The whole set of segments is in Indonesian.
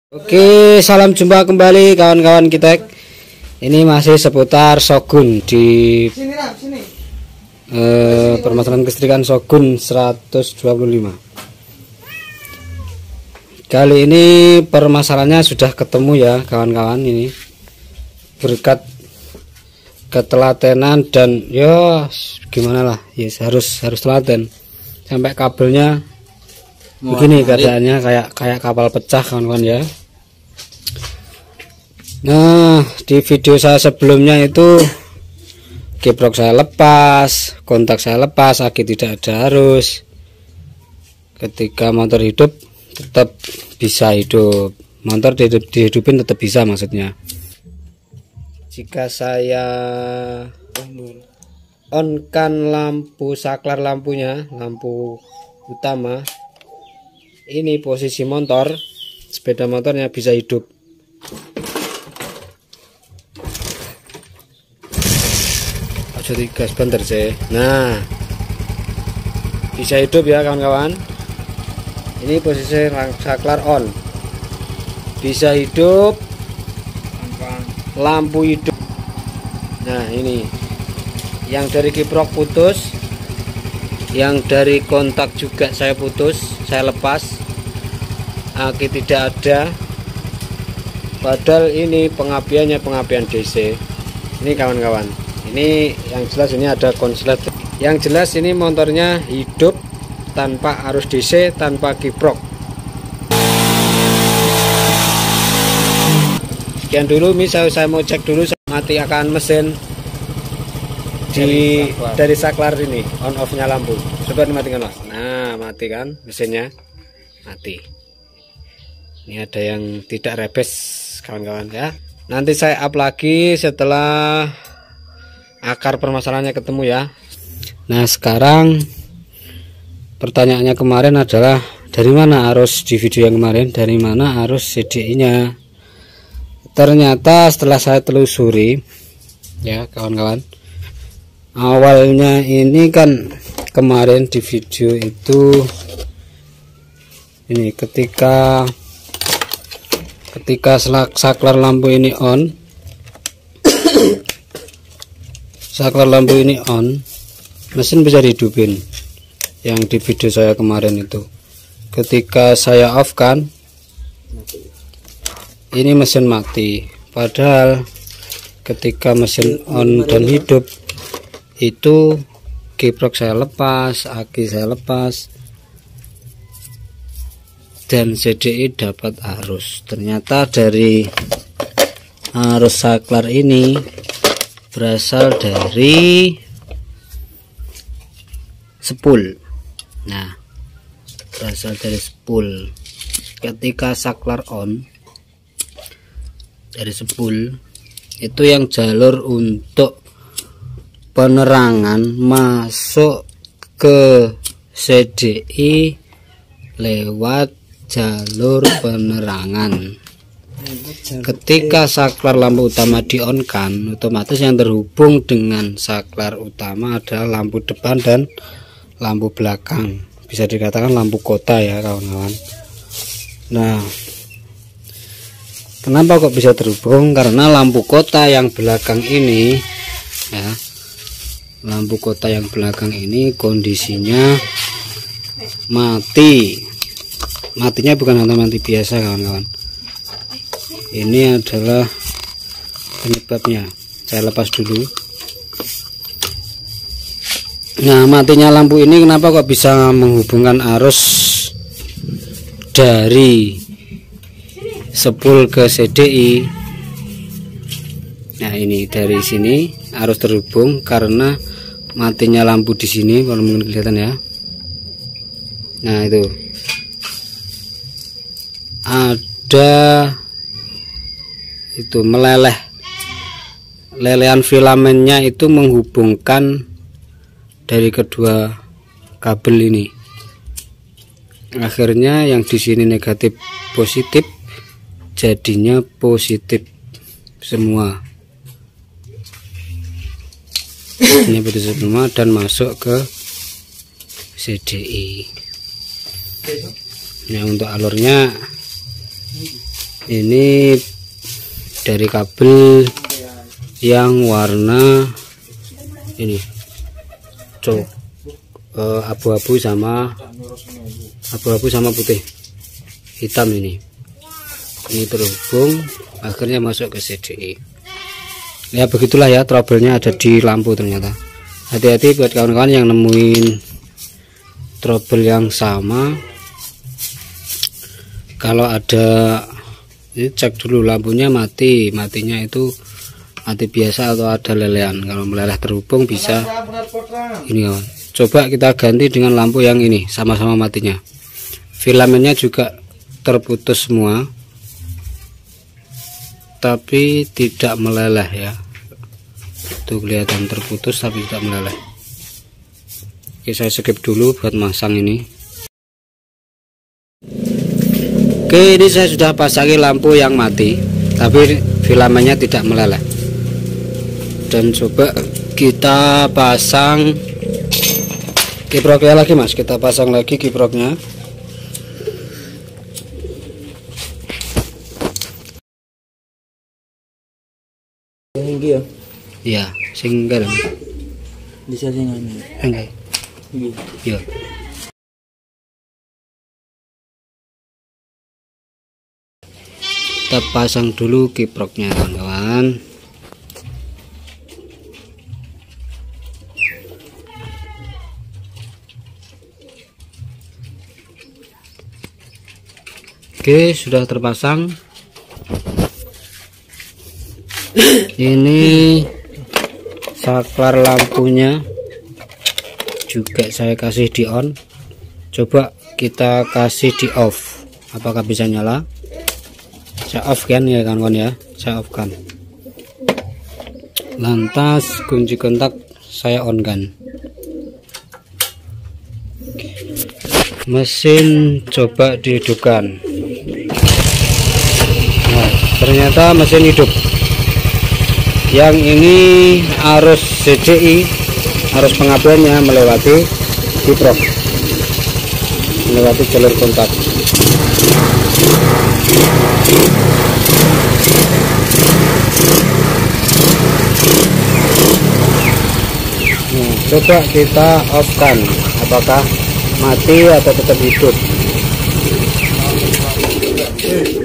Oke, salam jumpa kembali kawan-kawan kita. Ini masih seputar Shogun di permasalahan kelistrikan Shogun 125. Kali ini permasalahannya sudah ketemu ya kawan-kawan, ini berkat ketelatenan dan ya gimana lah, ya harus telaten sampai kabelnya begini keadaannya, kayak kapal pecah kawan-kawan ya. Nah, di video saya sebelumnya itu kiprok saya lepas, kontak saya lepas, aki tidak ada arus. Ketika motor hidup tetap bisa hidup, motor dihidupin tetap bisa maksudnya. Jika saya on kan lampu saklar, lampunya lampu utama, ini posisi motor, sepeda motornya bisa hidup. Jadi gas bentar sih. Nah, bisa hidup ya kawan-kawan. Ini posisi saklar on, bisa hidup, lampu hidup. Nah, ini yang dari kiprok putus, yang dari kontak juga saya putus, saya lepas, aki tidak ada. Padahal ini pengapiannya pengapian DC. Ini kawan-kawan, ini yang jelas ini ada konslet. Yang jelas ini motornya hidup tanpa arus DC, tanpa kiprok. Sekian dulu, misal saya mau cek dulu, saya matikan mesin dari saklar ini, on off nya lampu. Coba dimatikan mas. Nah, mati kan mesinnya, mati. Ini ada yang tidak rebes kawan-kawan ya. Nanti saya up lagi setelah akar permasalahannya ketemu ya. Nah, sekarang pertanyaannya kemarin adalah dari mana arus di video yang kemarin, dari mana arus CDI nya. Ternyata setelah saya telusuri ya kawan-kawan, awalnya ini kan kemarin di video itu ini ketika saklar lampu ini on, saklar lampu ini on, mesin bisa dihidupin. Yang di video saya kemarin itu, ketika saya off kan, ini mesin mati. Padahal ketika mesin on dan hidup itu kiprok saya lepas, aki saya lepas, dan CDI dapat arus. Ternyata dari arus saklar ini berasal dari spool. Nah, berasal dari spool. Ketika saklar on dari spool itu, yang jalur untuk penerangan masuk ke CDI lewat jalur penerangan. Ketika saklar lampu utama di on kan, otomatis yang terhubung dengan saklar utama adalah lampu depan dan lampu belakang, bisa dikatakan lampu kota ya kawan-kawan. Nah, kenapa kok bisa terhubung? Karena lampu kota yang belakang ini ya, lampu kota yang belakang ini kondisinya mati. Matinya bukan auto mati biasa kawan-kawan, ini adalah penyebabnya. Saya lepas dulu. Nah, matinya lampu ini kenapa kok bisa menghubungkan arus dari spool ke CDI. Nah, ini dari sini arus terhubung karena matinya lampu di sini, kalau mungkin kelihatan ya. Nah, itu ada itu meleleh, lelehan filamennya itu menghubungkan dari kedua kabel ini. Akhirnya yang di sini negatif positif jadinya positif semua. Ini positif semua dan masuk ke CDI. Nah, untuk alurnya Ini dari kabel yang warna ini abu-abu sama putih hitam. Ini terhubung, akhirnya masuk ke CDI. Ya begitulah ya, trouble-nya ada di lampu ternyata. Hati-hati buat kawan-kawan yang nemuin trouble yang sama. Kalau ada, ini cek dulu lampunya matinya itu mati biasa atau ada lelehan. Kalau meleleh terhubung bisa ini kawan. Coba kita ganti dengan lampu yang ini, sama-sama matinya. Filamennya juga terputus semua, tapi tidak meleleh ya. Itu kelihatan terputus tapi tidak meleleh. Oke, saya skip dulu buat masang ini. Oke, ini saya sudah pasangi lampu yang mati, tapi filamennya tidak meleleh. Dan coba kita pasang kiproknya lagi mas, kita pasang lagi kiproknya. Tinggi ya? Iya, single. Bisa singan. Enggak. Iya. Kita pasang dulu kiproknya kawan-kawan. Oke, sudah terpasang. Ini saklar lampunya juga saya kasih di on. Coba kita kasih di off, apakah bisa nyala? Saya off kan ya kawan-kawan ya, saya off kan. Lantas kunci kontak saya on kan. Mesin coba dihidupkan. Nah, ternyata mesin hidup. Yang ini arus CDI, arus pengapiannya melewati kiprok, melewati jalur kontak. Nah, coba kita off kan, apakah mati atau tetap hidup.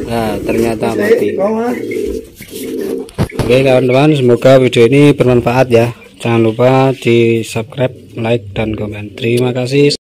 Nah, ternyata mati. Oke kawan-kawan, semoga video ini bermanfaat ya. Jangan lupa di subscribe, like, dan komen. Terima kasih.